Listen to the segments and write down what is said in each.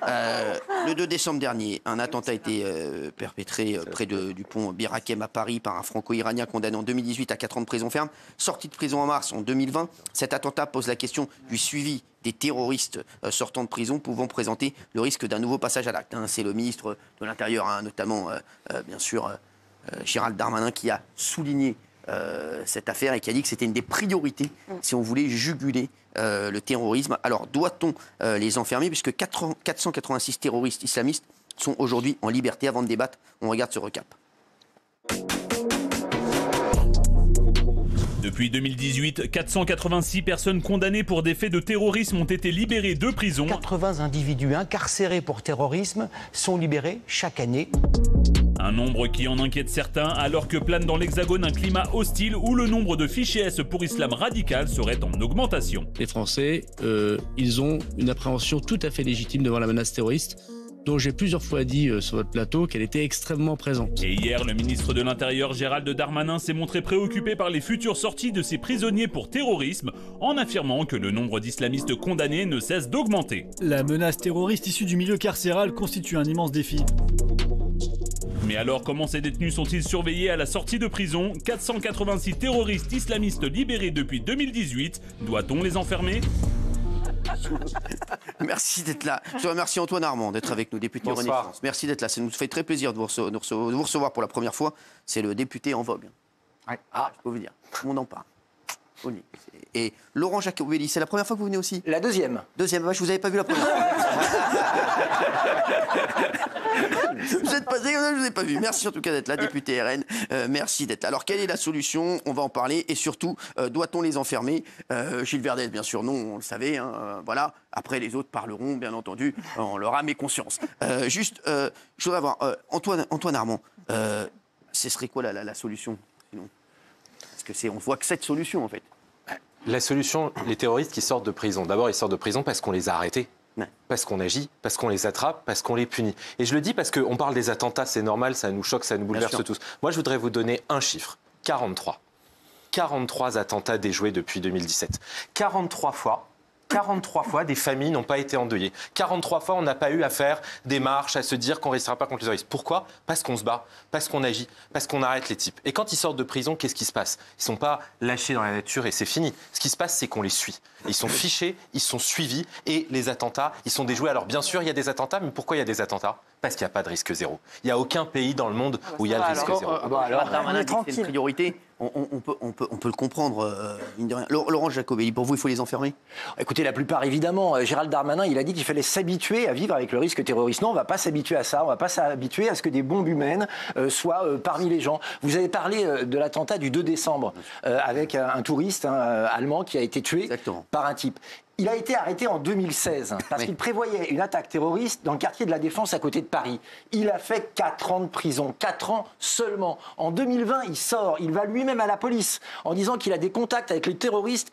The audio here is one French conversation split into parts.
Le 2 décembre dernier, un attentat a été perpétré près du pont Bir Hakeim à Paris par un franco-iranien condamné en 2018 à 4 ans de prison ferme. Sorti de prison en mars en 2020, cet attentat pose la question du suivi des terroristes sortant de prison pouvant présenter le risque d'un nouveau passage à l'acte. C'est le ministre de l'Intérieur, notamment, bien sûr, Gérald Darmanin, qui a souligné cette affaire et qui a dit que c'était une des priorités si on voulait juguler le terrorisme. Alors, doit-on les enfermer, puisque 486 terroristes islamistes sont aujourd'hui en liberté? Avant de débattre, on regarde ce recap. Depuis 2018, 486 personnes condamnées pour des faits de terrorisme ont été libérées de prison. 80 individus incarcérés pour terrorisme sont libérés chaque année. Un nombre qui en inquiète certains, alors que plane dans l'Hexagone un climat hostile où le nombre de fichés S pour islam radical serait en augmentation. Les Français, ils ont une appréhension tout à fait légitime devant la menace terroriste, dont j'ai plusieurs fois dit sur votre plateau qu'elle était extrêmement présente. Et hier, le ministre de l'Intérieur, Gérald Darmanin, s'est montré préoccupé par les futures sorties de ces prisonniers pour terrorisme, en affirmant que le nombre d'islamistes condamnés ne cesse d'augmenter. La menace terroriste issue du milieu carcéral constitue un immense défi. Mais alors, comment ces détenus sont-ils surveillés à la sortie de prison? 486 terroristes islamistes libérés depuis 2018. Doit-on les enfermer? Merci d'être là. Je remercie Antoine Armand d'être avec nous, député Renaissance. Merci d'être là. Ça nous fait très plaisir de vous recevoir pour la première fois. C'est le député en vogue. Ouais. Je peux vous dire. Tout le monde en parle. Et Laurent Jacobelli, c'est la première fois que vous venez aussi? La deuxième. Deuxième, je vous avais pas vu la première fois. Vous êtes passé, je ne vous ai pas vu. Merci en tout cas d'être là, député RN. Merci d'être là. Alors, quelle est la solution? On va en parler. Et surtout, doit-on les enfermer? Gilles Verdez, bien sûr, non, on le savait. Voilà. Après, les autres parleront, bien entendu. On leur âme et conscience. Juste, je voudrais avoir Antoine Armand. Ce serait quoi la solution sinon? Parce qu'on voit que cette solution, en fait. La solution, les terroristes qui sortent de prison. D'abord, ils sortent de prison parce qu'on les a arrêtés. Parce qu'on agit, parce qu'on les attrape, parce qu'on les punit. Et je le dis parce qu'on parle des attentats, c'est normal, ça nous choque, ça nous bouleverse tous. Moi, je voudrais vous donner un chiffre. 43. 43 attentats déjoués depuis 2017. 43 fois, des familles n'ont pas été endeuillées. 43 fois, on n'a pas eu à faire des marches, à se dire qu'on ne restera pas contre les terroristes. Pourquoi? Parce qu'on se bat, parce qu'on agit, parce qu'on arrête les types. Et quand ils sortent de prison, qu'est-ce qui se passe? Ils ne sont pas lâchés dans la nature et c'est fini. Ce qui se passe, c'est qu'on les suit. Ils sont fichés, ils sont suivis et les attentats, ils sont déjoués. Alors bien sûr, il y a des attentats, mais pourquoi il y a des attentats? Parce qu'il n'y a pas de risque zéro. Il n'y a aucun pays dans le monde où il y a le risque zéro. Alors, Darmanin dit que c'est une priorité. On peut le comprendre, mine de rien. Laurent Jacobelli, pour vous, il faut les enfermer? Écoutez, la plupart, évidemment. Gérald Darmanin, il a dit qu'il fallait s'habituer à vivre avec le risque terroriste. Non, on ne va pas s'habituer à ça. On ne va pas s'habituer à ce que des bombes humaines soient parmi les gens. Vous avez parlé de l'attentat du 2 décembre avec un touriste allemand qui a été tué par un type. Il a été arrêté en 2016 parce qu'il prévoyait une attaque terroriste dans le quartier de la Défense à côté de Paris. Il a fait 4 ans de prison, 4 ans seulement. En 2020, il sort, il va lui-même à la police en disant qu'il a des contacts avec les terroristes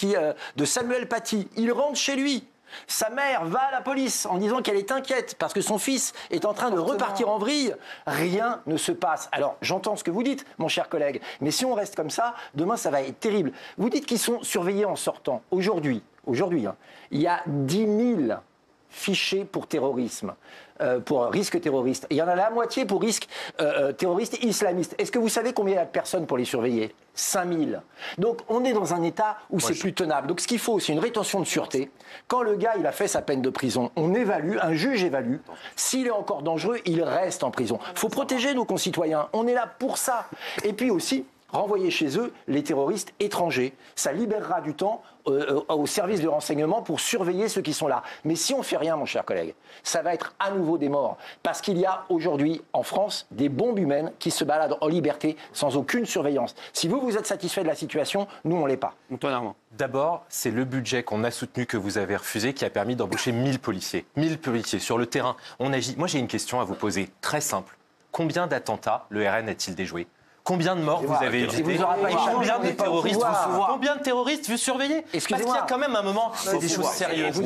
de Samuel Paty. Il rentre chez lui. Sa mère va à la police en disant qu'elle est inquiète parce que son fils est en train de repartir en vrille. Rien ne se passe. Alors, j'entends ce que vous dites, mon cher collègue, mais si on reste comme ça, demain, ça va être terrible. Vous dites qu'ils sont surveillés en sortant. Aujourd'hui, il y a 10 000 fichés pour terrorisme, pour risque terroriste. Il y en a la moitié pour risque terroriste islamiste. Est-ce que vous savez combien il y a de personnes pour les surveiller? 5 000. Donc on est dans un état où c'est plus tenable. Donc ce qu'il faut, c'est une rétention de sûreté. Quand le gars il a fait sa peine de prison, on évalue, un juge évalue. S'il est encore dangereux, il reste en prison. Il faut protéger nos concitoyens. On est là pour ça. Et puis aussi, renvoyer chez eux les terroristes étrangers. Ça libérera du temps au service de renseignement pour surveiller ceux qui sont là. Mais si on ne fait rien, mon cher collègue, ça va être à nouveau des morts. Parce qu'il y a aujourd'hui, en France, des bombes humaines qui se baladent en liberté sans aucune surveillance. Si vous êtes satisfait de la situation, nous, on ne l'est pas. Antoine Armand. D'abord, c'est le budget qu'on a soutenu, que vous avez refusé, qui a permis d'embaucher 1000 policiers. 1000 policiers sur le terrain. On agit. Moi, j'ai une question à vous poser, très simple. Combien d'attentats le RN a-t-il déjoué? Combien de morts vous avez évité? Combien de terroristes vous surveillez? Parce qu'il y a quand même un moment, c'est des choses sérieuses.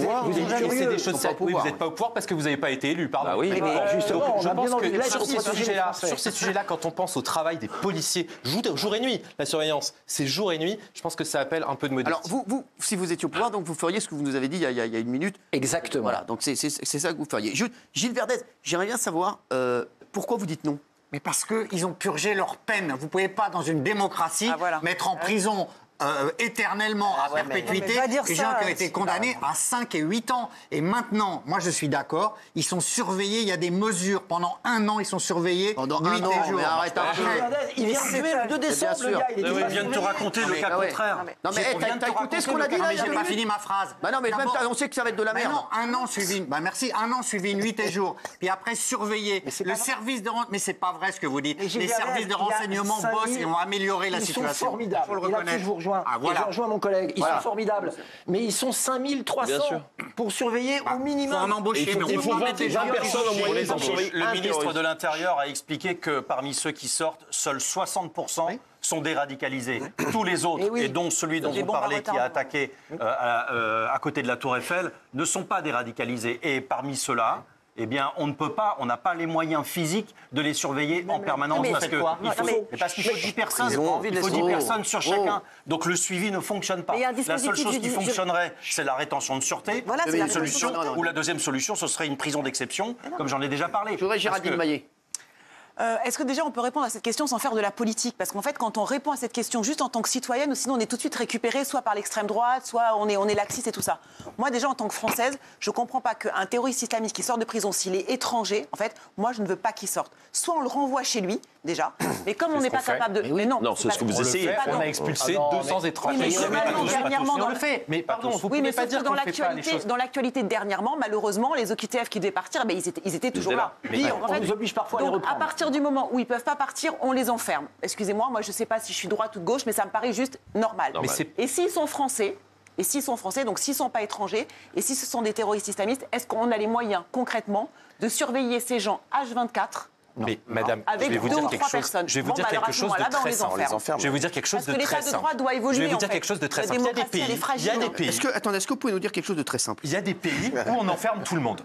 Oui, vous n'êtes pas au pouvoir parce que vous n'avez pas été élu, pardon. Oui, mais justement, je pense que sur ces sujets-là, quand on pense au travail des policiers, jour et nuit, la surveillance, c'est jour et nuit, je pense que ça appelle un peu de modestie. Alors, vous, si vous étiez au pouvoir, donc vous feriez ce que vous nous avez dit il y a une minute. Exactement. Voilà, donc c'est ça que vous feriez. Gilles Verdez, j'aimerais bien savoir pourquoi vous dites non. Mais parce qu'ils ont purgé leur peine. Vous ne pouvez pas, dans une démocratie, mettre en prison éternellement à perpétuité des gens qui ont été condamnés à 5 et 8 ans. Et maintenant, moi je suis d'accord, ils sont surveillés, il y a des mesures. Pendant 1 an, ils sont surveillés. Pendant 1 an, mais arrête un peu. Il vient le 2 décembre, le gars. Il vient de te raconter le cas contraire. Non mais t'as écouté ce qu'on a dit là? J'ai pas fini ma phrase. Bah non, mais même on sait que ça va être de la merde. Non, 1 an suivi. Bah merci, 1 an suivi, nuit et jour. Puis après surveillé. Le service de mais c'est pas vrai ce que vous dites. Les services de renseignement bossent et ont amélioré la situation. Ils sont formidables. Il faut le reconnaître. Je rejoins mon collègue, ils sont formidables. Mais ils sont 5300 pour surveiller au minimum. Il faut en embaucher, mais il faut 20 personnes au moins les embaucher. Le ministre de l'Intérieur a expliqué que parmi ceux qui sortent, seuls 60% sont déradicalisés. Tous les autres, et dont celui dont vous parlez qui a attaqué à côté de la Tour Eiffel, ne sont pas déradicalisés. Et parmi ceux-là, eh bien, on n'a pas les moyens physiques de les surveiller en permanence parce qu'il faut 10 personnes, il faut 10 personnes sur chacun. Donc le suivi ne fonctionne pas. La seule chose qui fonctionnerait, c'est la rétention de sûreté. C'est une solution. Ou la deuxième solution, ce serait une prison d'exception, comme j'en ai déjà parlé. Je voudrais Géraldine Maillet. Est-ce que déjà on peut répondre à cette question sans faire de la politique? Parce qu'en fait, quand on répond à cette question juste en tant que citoyenne, ou sinon on est tout de suite récupéré soit par l'extrême droite, soit on est laxiste et tout ça. Moi déjà en tant que Française, je ne comprends pas qu'un terroriste islamiste qui sort de prison, s'il est étranger, en fait, moi je ne veux pas qu'il sorte. Soit on le renvoie chez lui, déjà, mais comme on n'est pas capable de... Mais non, c'est ce que vous essayez. On a expulsé 200 étrangers. Dernièrement, dans le fait. Mais pardon, vous pouvez pas dire dans l'actualité dernièrement, malheureusement, les OQTF qui devaient partir, ils étaient toujours là. On nous oblige parfois à les reprendre. À partir du moment où ils peuvent pas partir, on les enferme. Excusez-moi, moi je sais pas si je suis droite ou de gauche, mais ça me paraît juste normal. Et s'ils sont français, donc s'ils sont pas étrangers, et si ce sont des terroristes islamistes, est-ce qu'on a les moyens concrètement de surveiller ces gens H24 Mais madame, avec je vais vous dire quelque chose. Je vais vous dire quelque chose de très simple. Je vais vous dire quelque chose de très simple. Parce que l'état de droit doit évoluer. Je vais vous dire quelque chose de très simple. Il y a des pays. Est-ce que vous pouvez nous dire quelque chose de très simple? Il y a des pays où on enferme tout le monde.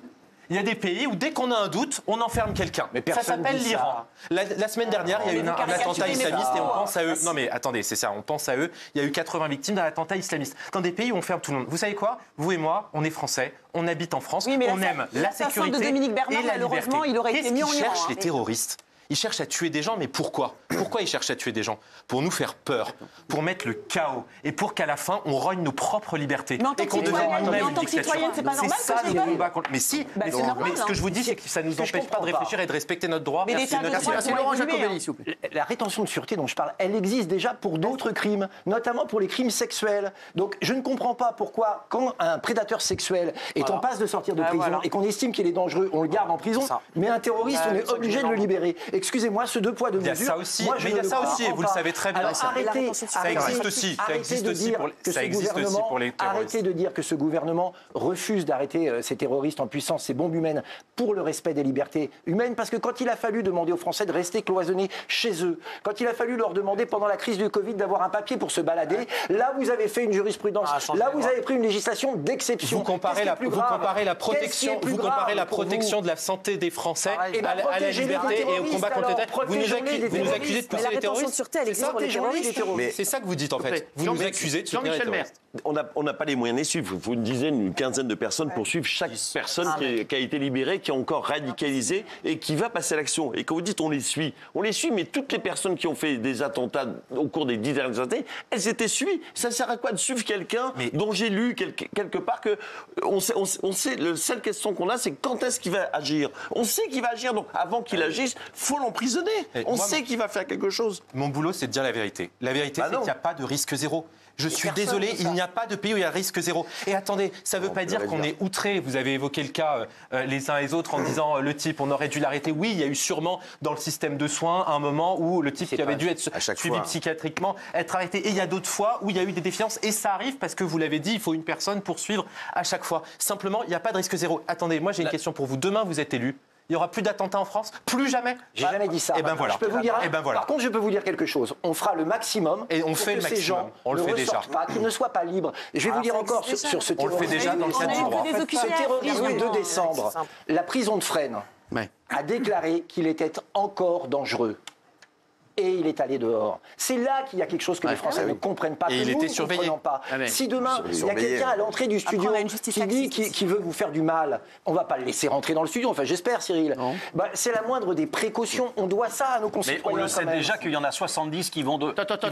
Il y a des pays où dès qu'on a un doute, on enferme quelqu'un. Ça s'appelle l'Iran. La semaine dernière, il y a eu un attentat islamiste et on pense à eux. Non mais attendez, c'est ça, on pense à eux. Il y a eu 80 victimes d'un attentat islamiste. Dans des pays où on ferme tout le monde. Vous savez quoi? Vous et moi, on est français, on habite en France, on aime la sécurité de Dominique Bernard, et la liberté. malheureusement, il aurait été mis en Iran. Qu'est-ce qu'ils cherchent les terroristes? Ils cherchent à tuer des gens, mais pourquoi? Pourquoi ils cherchent à tuer des gens? Pour nous faire peur, pour mettre le chaos et pour qu'à la fin, on rogne nos propres libertés. Mais en tant que citoyenne, c'est pas normal que j'ai peur. Mais si, mais ce que je vous dis, c'est que ça ne nous empêche pas de réfléchir et de respecter notre droit. Mais c'est Laurent Jacobelli, s'il vous plaît. La rétention de sûreté dont je parle, elle existe déjà pour d'autres crimes, notamment pour les crimes sexuels. Donc je ne comprends pas pourquoi, quand un prédateur sexuel est en passe de sortir de prison et qu'on estime qu'il est dangereux, on le garde en prison, mais un terroriste, on est obligé de le libérer. Excusez-moi, ce 2 poids 2 mesures. Il y a ça aussi, mais il y a ça aussi, et vous le savez très bien. Ça existe aussi. Ça existe aussi pour les terroristes. Arrêtez de dire que ce gouvernement refuse d'arrêter ces terroristes en puissance, ces bombes humaines, pour le respect des libertés humaines. Parce que quand il a fallu demander aux Français de rester cloisonnés chez eux, quand il a fallu leur demander pendant la crise du Covid d'avoir un papier pour se balader, là vous avez fait une jurisprudence, là vous avez pris une législation d'exception. Vous comparez la protection de la santé des Français à la liberté et au combat contre le terrorisme. Vous nous accusez de pousser les terroristes. C'est ça que vous dites en fait. Vous nous accusez de soutenir les terroristes. On n'a pas les moyens de les suivre. Vous nous disiez une quinzaine de personnes pour suivre chaque personne qui a été libérée, qui est encore radicalisée et qui va passer à l'action. Et quand vous dites on les suit, mais toutes les personnes qui ont fait des attentats au cours des 10 dernières années, elles étaient suivies. Ça sert à quoi de suivre quelqu'un dont j'ai lu quelque part que on sait, la seule question qu'on a, c'est quand est-ce qu'il va agir. On sait qu'il va agir, donc avant qu'il agisse, faut l'emprisonner. On sait qu'il va faire quelque chose. Mon boulot, c'est de dire la vérité. La vérité, c'est qu'il n'y a pas de risque zéro. Je suis désolé, il n'y a pas de pays où il y a risque zéro. Et attendez, ça ne veut pas dire qu'on est outré. Vous avez évoqué le cas les uns et les autres en disant le type, on aurait dû l'arrêter. Oui, il y a eu sûrement dans le système de soins un moment où le type qui avait dû être suivi psychiatriquement être arrêté. Et il y a d'autres fois où il y a eu des défiances. Et ça arrive parce que vous l'avez dit, il faut une personne pour suivre à chaque fois. Simplement, il n'y a pas de risque zéro. Attendez, moi j'ai une question pour vous. Demain, vous êtes élu. Il n'y aura plus d'attentats en France? Plus jamais? J'ai jamais dit ça. Et ben voilà. Je peux vous dire, voilà. Par contre, je peux vous dire quelque chose. On fera le maximum et on fait le maximum. Ces gens on le fait déjà. Qu'ils ne soient pas libres. Je vais vous dire encore sur ce terrorisme. On le fait déjà dans le cadre du droit. Ce terrorisme du 2 décembre, la prison de Fresnes a déclaré qu'il était encore dangereux. Et il est allé dehors. C'est là qu'il y a quelque chose que les Français ne comprennent pas, et que il nous était ne surveillé. comprenons pas. Si demain, il y a quelqu'un à l'entrée du studio qui dit qu'il veut vous faire du mal, on ne va pas le laisser rentrer dans le studio. Enfin, j'espère, Cyril. C'est la moindre des précautions. On doit ça à nos concitoyens. Mais on le sait déjà qu'il y en a 70 qui vont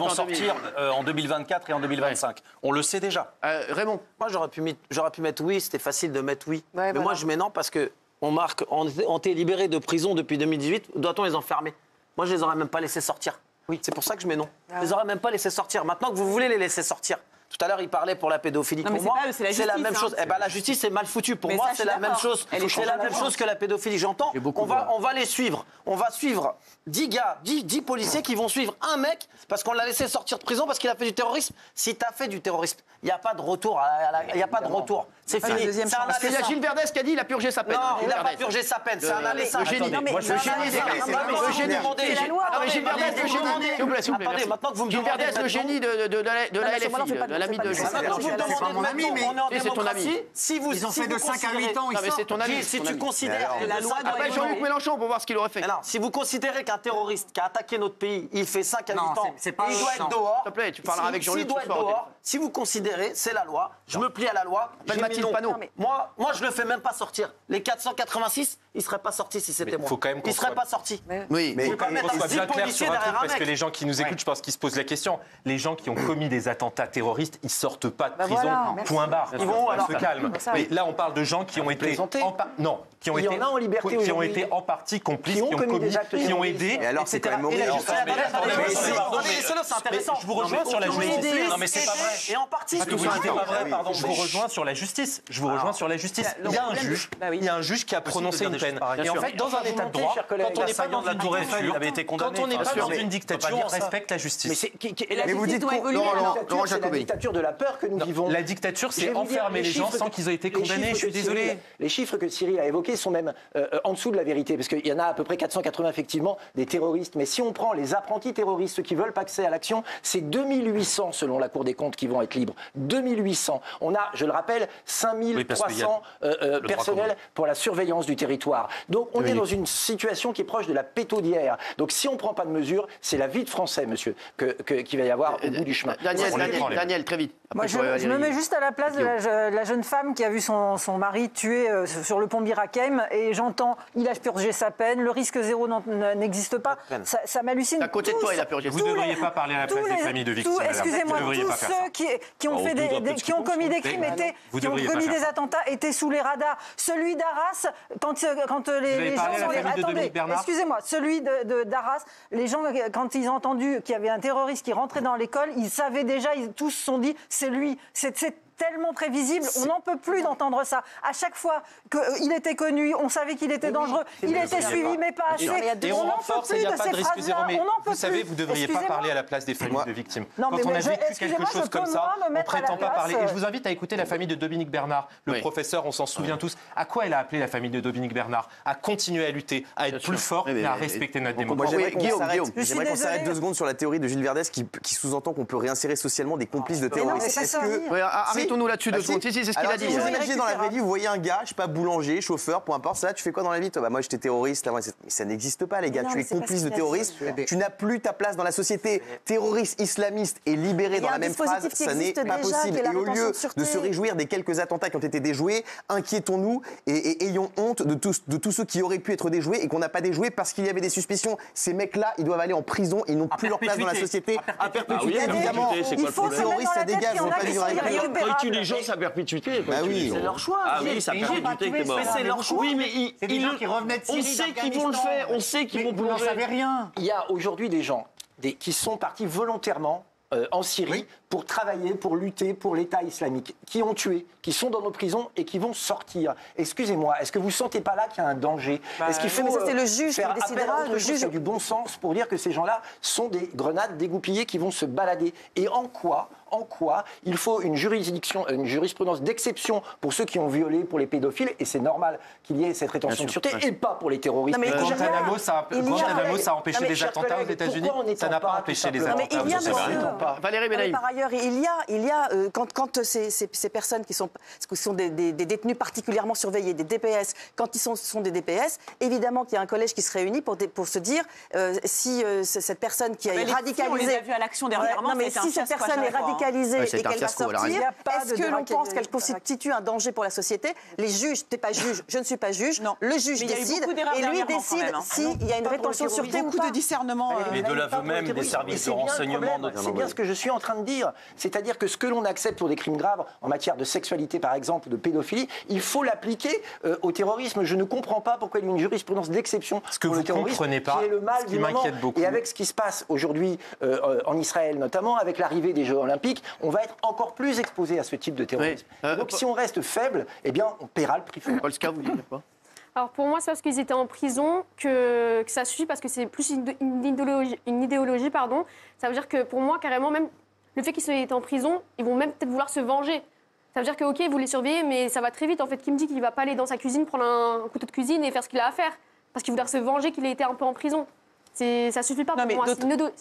sortir en 2024 et en 2025. On le sait déjà. Raymond? Moi, j'aurais pu mettre oui. C'était facile de mettre oui. Mais moi, je mets non parce qu'on été libérés de prison depuis 2018. Doit-on les enfermer? Moi, je les aurais même pas laissés sortir. Oui, c'est pour ça que je mets non. Je les aurais même pas laissés sortir. Maintenant que vous voulez les laisser sortir. Tout à l'heure, il parlait pour la pédophilie. Non, pour moi, c'est la même chose. Eh ben, la justice est mal foutue. Pour moi, c'est la même chose. C'est la même chose que la pédophilie. J'entends. On va les suivre. On va suivre 10 gars, 10 policiers qui vont suivre un mec parce qu'on l'a laissé sortir de prison parce qu'il a fait du terrorisme. Si tu as fait du terrorisme, il n'y a pas de retour. Il n'y a pas de retour. C'est fini. Parce qu'il y a Gilles Verdès qui a dit qu'il a purgé sa peine. Non, il n'a pas purgé sa peine. C'est un aller simple. Le génie. Attendez, maintenant que vous me demandez. Le génie de la LFI, de l'ami de Gilles. C'est pas mon ami, mais c'est ton ami. Ils ont fait de 5 à 8 ans. C'est ton ami. Si tu considères la loi appelle Jean-Luc Mélenchon pour voir ce qu'il aurait fait. Si vous considérez qu'un terroriste qui a attaqué notre pays, il fait 5 à 8 ans, il doit être dehors. S'il te plaît, tu parleras avec Jean-Luc. S'il doit être dehors, si vous considérez, c'est la loi, je me plie à la loi. Mathilde Panot. Moi, je le fais même pas sortir. Les 486, ils seraient pas sortis si c'était moi. Faut quand même ils seraient pas sortis. Oui, mais il faut qu'on soit bien clair policiers sur un truc, derrière un parce que mec. les gens qui nous écoutent, je pense qu'ils se posent la question. Les gens qui ont commis des attentats terroristes, ils sortent pas de prison, point barre. Ils vont, alors. Se calme. Mais là, on parle de gens qui ont été qui ont été en partie complices, qui ont commis des actes, qui ont aidé. Et alors, c'est quand même horrible. C'est intéressant. Je vous rejoins sur la justice. Non, mais c'est pas vrai. Et en partie, ce que vous dites n'est pas vrai, pardon. Je vous rejoins sur la justice. Il y a un juge qui a prononcé une peine. Et en fait, dans un état de droit, quand on n'est pas dans une dictature, quand on n'est pas dans une dictature, on respecte la justice. Mais vous dites Laurent Jacobelli, la dictature de la peur que nous vivons. La dictature, c'est enfermer les gens sans qu'ils aient été condamnés. Je suis désolé. Les chiffres que Cyril a évoqués sont même en dessous de la vérité, parce qu'il y en a à peu près 480 effectivement des terroristes. Mais si on prend les apprentis terroristes, ceux qui veulent passer à l'action, c'est 2800 selon la Cour des comptes qui vont être libres. 2800. On a, je le rappelle, 5300 personnels pour la surveillance du territoire. Donc on est dans une situation qui est proche de la pétaudière. Donc si on ne prend pas de mesures, c'est la vie de Français, monsieur, qu'il va y avoir au bout du chemin. Daniel, très vite. Moi, je me mets juste à la place de la jeune femme qui a vu son mari tué sur le pont Bir Hakeim et j'entends, il a purgé sa peine, le risque zéro n'existe pas. Ça m'hallucine. À côté de toi, il a purgé. Vous ne devriez pas parler à la place des familles de victimes. Excusez-moi, tous ceux qui ont commis des crimes, qui ont commis des attentats, étaient sous les radars. Celui d'Arras, quand les gens sont... Attendez, excusez-moi, celui d'Arras, les gens, quand ils ont entendu qu'il y avait un terroriste qui rentrait dans l'école, ils savaient déjà, ils tous se sont dit, c'est lui. C'est tellement prévisible, on n'en peut plus d'entendre ça. À chaque fois qu'il était connu, on savait qu'il était dangereux, il était suivi, mais pas assez. Et on renforce, il n'y a pas de risque zéro. Mais vous savez, vous ne devriez pas parler à la place des familles de victimes. Quand on a vécu quelque chose comme ça, on ne prétend pas parler. Et je vous invite à écouter la famille de Dominique Bernard, le professeur, on s'en souvient tous. À quoi elle a appelé la famille de Dominique Bernard? À continuer à lutter, à être plus fort et à respecter notre démocratie. J'aimerais qu'on s'arrête 2 secondes sur la théorie de Gilles Verdès qui sous-entend qu'on peut réinsérer socialement des complices de terroristes. Arrêtons-nous là-dessus 2 secondes. Si, c'est ce qu'il a dit. Si vous imaginez dans la vraie vie, vous voyez un gars, je sais pas, boulanger, chauffeur, peu importe, ça, tu fais quoi dans la vie? Toi, moi, j'étais terroriste. Mais ça n'existe pas, les gars. Tu es complice de terrorisme. Tu n'as plus ta place dans la société. Terroriste, islamiste et libéré dans la même phrase, ça n'est pas possible. Et au lieu de se réjouir des quelques attentats qui ont été déjoués, inquiétons-nous et ayons honte de tous ceux qui auraient pu être déjoués et qu'on n'a pas déjoués parce qu'il y avait des suspicions. Ces mecs-là, ils doivent aller en prison. Ils n'ont plus leur place dans la société. À perpétuité, évidemment. Terroriste, ça dégage. On va pas vivre avec à perpétuité. Bah oui. C'est leur choix. Ah oui, ça perpétuité que mort. C'est leur choix. Oui, mais c'est des gens qui revenaient de Syrie, on sait qu'ils vont le faire, on sait qu'ils vont plonger. Vous n'en savez rien. Il y a aujourd'hui des gens qui sont partis volontairement en Syrie pour travailler, pour lutter pour l'État islamique, qui ont tué, qui sont dans nos prisons et qui vont sortir. Excusez-moi, est-ce que vous ne sentez pas là qu'il y a un danger? Est-ce qu'il faut c'est le juge faire qui décidera, appel à autre chose, qu'il y a du bon sens pour dire que ces gens-là sont des grenades dégoupillées qui vont se balader? Et en quoi en quoi il faut une jurisprudence d'exception pour ceux qui ont violé, pour les pédophiles, et c'est normal qu'il y ait cette rétention de sûreté, et pas pour les terroristes. Guantanamo, ça a empêché des attentats aux États-Unis. Ça n'a pas empêché les attentats aux États-Unis. Valérie Benaïm. Par ailleurs, il y a quand ces personnes qui sont des détenus particulièrement surveillés, des DPS, quand ce sont des DPS, évidemment qu'il y a un collège qui se réunit pour se dire si cette personne qui est radicalisée... On les a vus à l'action dernièrement. Si cette personne est radicalisée et qu'elle va sortir, est-ce que l'on pense qu'elle constitue un danger pour la société? Les juges, t'es pas juge, je ne suis pas juge, le juge décide et lui décide s'il y a une rétention de sûreté ou pas. Beaucoup de discernement. Mais de l'aveu même des services de renseignement. C'est bien ce que je suis en train de dire. C'est-à-dire que ce que l'on accepte pour des crimes graves, en matière de sexualité par exemple, de pédophilie, il faut l'appliquer au terrorisme. Je ne comprends pas pourquoi il y a une jurisprudence d'exception pour le terrorisme, qui est le mal du moment. Et avec ce qui se passe aujourd'hui en Israël notamment, avec l'arrivée des Jeux Olympiques, on va être encore plus exposé à ce type de terrorisme. Donc si on reste faible, eh bien on paiera le prix fort. Polska, vous dites quoi? Alors pour moi, c'est parce qu'ils étaient en prison que ça suffit, parce que c'est plus une idéologie. Ça veut dire que pour moi, carrément, même le fait qu'ils étaient en prison, ils vont même peut-être vouloir se venger. Ça veut dire que, ok, vous les surveillez, mais ça va très vite. En fait, qui me dit qu'il ne va pas aller dans sa cuisine, prendre un couteau de cuisine et faire ce qu'il a à faire? Parce qu'il voudrait se venger qu'il ait été un peu en prison. Ça suffit pas pour moi.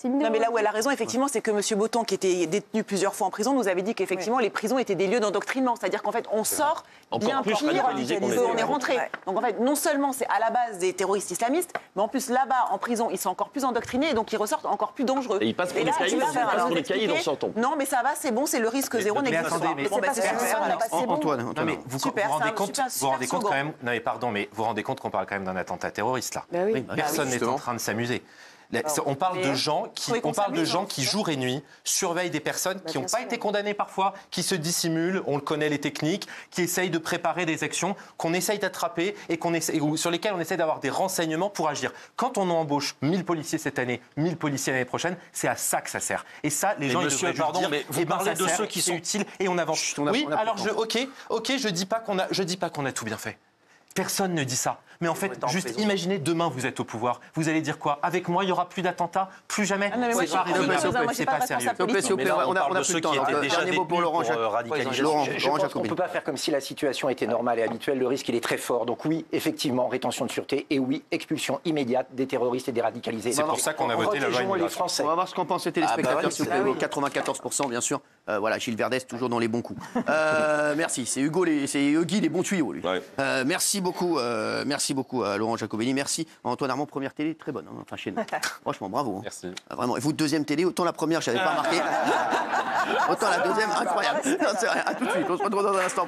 Non, mais là où elle a raison, effectivement, c'est que M. Boton, qui était détenu plusieurs fois en prison, nous avait dit qu'effectivement, les prisons étaient des lieux d'endoctrinement. C'est-à-dire qu'en fait, on sort bien plus radicalisé qu'on est rentré. Donc en fait, non seulement c'est à la base des terroristes islamistes, mais en plus là-bas, en prison, ils sont encore plus endoctrinés et donc ils ressortent encore plus dangereux. Et ils passent pour les cahiers dans 100 ans. Non, mais ça va, c'est bon, c'est le risque zéro n'existe pas. Antoine, vous vous rendez compte quand même. Non mais pardon, mais vous vous rendez compte qu'on parle quand même d'un attentat terroriste là. Personne n'est en train de s'amuser. On parle de gens qui jour et nuit surveillent des personnes qui n'ont pas été condamnées parfois, qui se dissimulent, on le connaît les techniques, qui essayent de préparer des actions, qu'on essaye d'attraper et sur lesquelles on essaie d'avoir des renseignements pour agir. Quand on embauche 1000 policiers cette année, 1000 policiers l'année prochaine, c'est à ça que ça sert. Et ça, les gens, ils devraient juste dire, mais vous parlez de ceux qui sont utiles et on avance. Oui, alors je dis pas qu'on a tout bien fait. Personne ne dit ça. Mais en fait, juste imaginez, demain, vous êtes au pouvoir. Vous allez dire quoi? Avec moi, il n'y aura plus d'attentats? Plus jamais? C'est pas sérieux. On a plus de temps. Dernier mot pour Laurent Jacoboni. On ne peut pas faire comme si la situation était normale et habituelle. Le risque, il est très fort. Donc oui, effectivement, rétention de sûreté. Et oui, expulsion immédiate des terroristes et des radicalisés. C'est pour ça qu'on a voté la loi immigration. On va voir ce qu'en pensent les téléspectateurs. 94%, bien sûr. Voilà, Gilles Verdès, toujours dans les bons coups. Merci. C'est Guy, les bons tuyaux, lui. Merci beaucoup à Laurent Jacoboni. Merci Antoine Armand, première télé, très bonne. Enfin, chez nous. Franchement, bravo. Merci. Vraiment. Et vous, deuxième télé, autant la première, je n'avais pas remarqué. Autant la deuxième, incroyable. Non, c'est rien. À tout de suite. On se retrouve dans un instant.